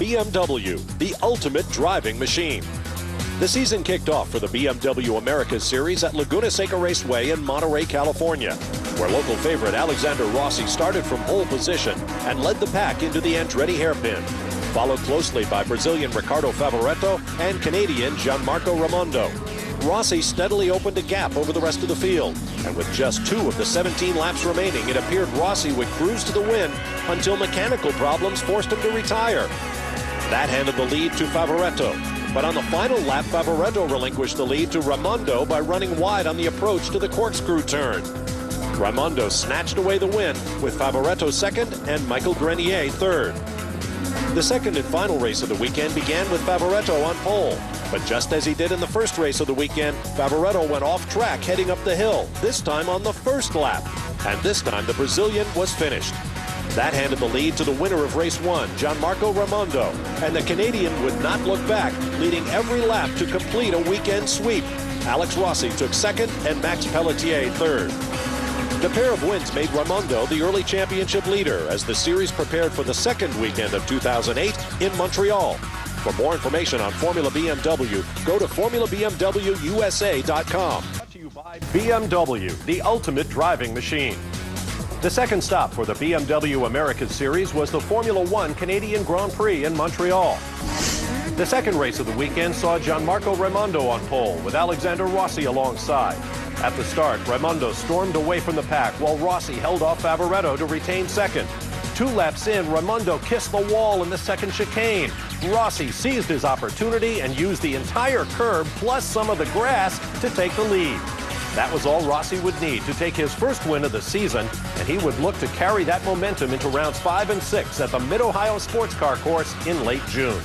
BMW, the ultimate driving machine. The season kicked off for the BMW Americas Series at Laguna Seca Raceway in Monterey, California, where local favorite Alexander Rossi started from pole position and led the pack into the Andretti hairpin, followed closely by Brazilian Ricardo Favoretto and Canadian Gianmarco Raimondo. Rossi steadily opened a gap over the rest of the field, and with just 2 of the 17 laps remaining, it appeared Rossi would cruise to the win until mechanical problems forced him to retire. That handed the lead to Favoretto, but on the final lap, Favoretto relinquished the lead to Raimondo by running wide on the approach to the corkscrew turn. Raimondo snatched away the win, with Favoretto second and Michael Grenier third. The second and final race of the weekend began with Favoretto on pole. But just as he did in the first race of the weekend, Favoretto went off track heading up the hill, this time on the first lap. And this time the Brazilian was finished. That handed the lead to the winner of race 1, Gianmarco Raimondo. And the Canadian would not look back, leading every lap to complete a weekend sweep. Alex Rossi took second and Max Pelletier third. The pair of wins made Raimondo the early championship leader as the series prepared for the second weekend of 2008 in Montreal. For more information on Formula BMW, go to formulabmwusa.com. Brought to you by BMW, the ultimate driving machine. The second stop for the BMW Americas Series was the Formula One Canadian Grand Prix in Montreal. The second race of the weekend saw Gianmarco Raimondo on pole with Alexander Rossi alongside. At the start, Raimondo stormed away from the pack while Rossi held off Favoretto to retain second. 2 laps in, Raimondo kissed the wall in the second chicane. Rossi seized his opportunity and used the entire curb plus some of the grass to take the lead. That was all Rossi would need to take his first win of the season, and he would look to carry that momentum into rounds 5 and 6 at the MidOhio Sports Car Course in late June.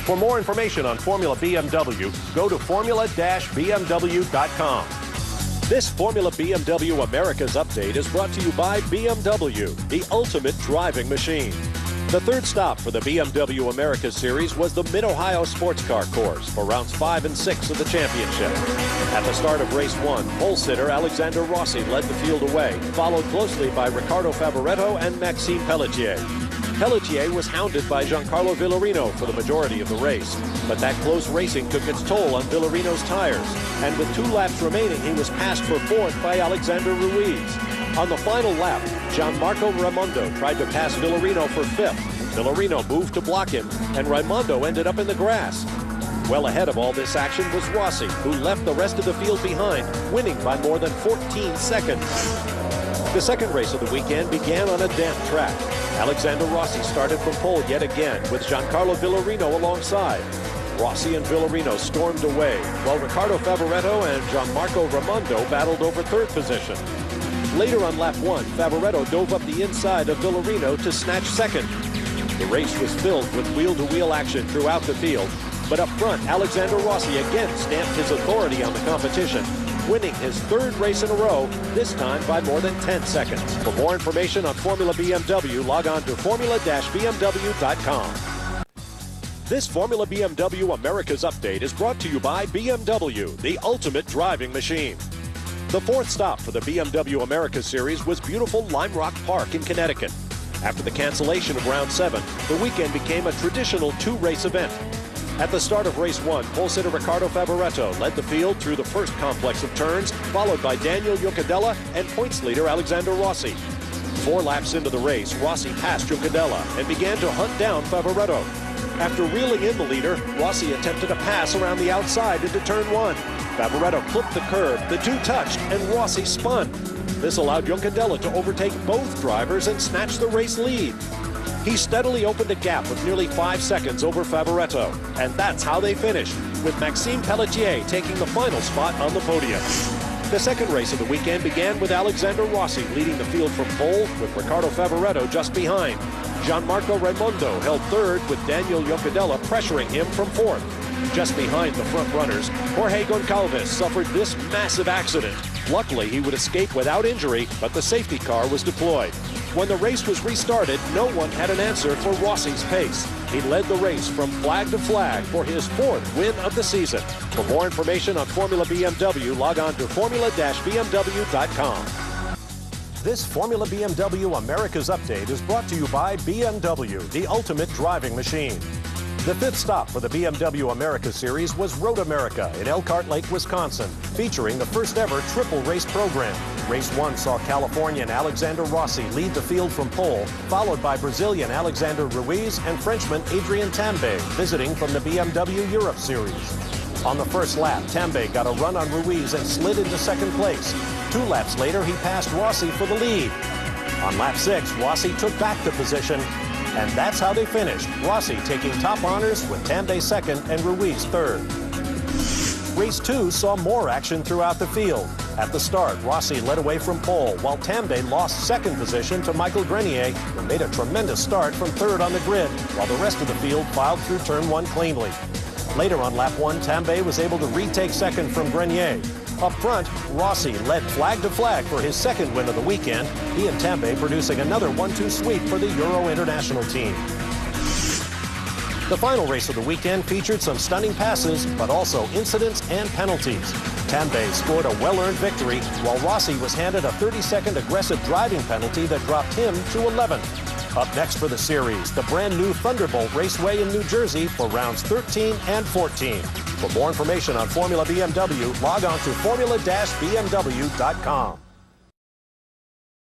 For more information on Formula BMW, go to formula-bmw.com. This Formula BMW Americas update is brought to you by BMW, the ultimate driving machine. The third stop for the BMW Americas Series was the MidOhio Sports Car Course for rounds 5 and 6 of the championship. At the start of race 1, pole sitter Alexander Rossi led the field away, followed closely by Ricardo Favoretto and Maxime Pelletier. Pelletier was hounded by Giancarlo Villarino for the majority of the race, but that close racing took its toll on Villarino's tires, and with 2 laps remaining, he was passed for 4th by Alexander Ruiz. On the final lap, Gianmarco Raimondo tried to pass Villarino for 5th. Villarino moved to block him, and Raimondo ended up in the grass. Well ahead of all this action was Rossi, who left the rest of the field behind, winning by more than 14 seconds. The second race of the weekend began on a damp track. Alexander Rossi started from pole yet again, with Giancarlo Villarino alongside. Rossi and Villarino stormed away, while Ricardo Favoretto and Gianmarco Raimondo battled over third position. Later on lap 1, Favoretto dove up the inside of Villarino to snatch second. The race was filled with wheel-to-wheel action throughout the field, but up front, Alexander Rossi again stamped his authority on the competition, winning his third race in a row, this time by more than 10 seconds. For more information on Formula BMW, log on to formula-bmw.com. This Formula BMW Americas update is brought to you by BMW, the ultimate driving machine. The fourth stop for the BMW Americas Series was beautiful Lime Rock Park in Connecticut. After the cancellation of round 7, the weekend became a traditional 2-race event. At the start of race 1, pole sitter Ricardo Favoretto led the field through the first complex of turns, followed by Daniel Juncadella and points leader Alexander Rossi. 4 laps into the race, Rossi passed Juncadella and began to hunt down Favoretto. After reeling in the leader, Rossi attempted a pass around the outside into turn 1. Favoretto clipped the curb, the 2 touched, and Rossi spun. This allowed Juncadella to overtake both drivers and snatch the race lead. He steadily opened a gap of nearly 5 seconds over Favoretto, and that's how they finished, with Maxime Pelletier taking the final spot on the podium. The second race of the weekend began with Alexander Rossi leading the field from pole, with Ricardo Favoretto just behind. Gianmarco Raimondo held third, with Daniel Juncadella pressuring him from 4th. Just behind the front runners, Jorge Goncalves suffered this massive accident. Luckily, he would escape without injury, but the safety car was deployed. When the race was restarted, no one had an answer for Rossi's pace. He led the race from flag to flag for his 4th win of the season. For more information on Formula BMW, log on to formula-bmw.com. This Formula BMW Americas update is brought to you by BMW, the ultimate driving machine. The fifth stop for the BMW America Series was Road America in Elkhart Lake, Wisconsin, featuring the first ever triple race program. Race 1 saw Californian Alexander Rossi lead the field from pole, followed by Brazilian Alexander Ruiz and Frenchman Adrien Tambay, visiting from the BMW Europe Series. On the first lap, Tambay got a run on Ruiz and slid into second place. 2 laps later, he passed Rossi for the lead. On lap 6, Rossi took back the position, and that's how they finished. Rossi taking top honors with Tambay second and Ruiz third. Race 2 saw more action throughout the field. At the start, Rossi led away from pole, while Tambay lost second position to Michael Grenier, who made a tremendous start from third on the grid, while the rest of the field filed through turn 1 cleanly. Later on lap 1, Tambay was able to retake second from Grenier. Up front, Rossi led flag to flag for his second win of the weekend, he and Tambay producing another 1-2 sweep for the Euro International team. The final race of the weekend featured some stunning passes, but also incidents and penalties. Tambay scored a well-earned victory, while Rossi was handed a 30-second aggressive driving penalty that dropped him to 11th. Up next for the series, the brand new Thunderbolt Raceway in New Jersey for rounds 13 and 14. For more information on Formula BMW, log on to formula-bmw.com.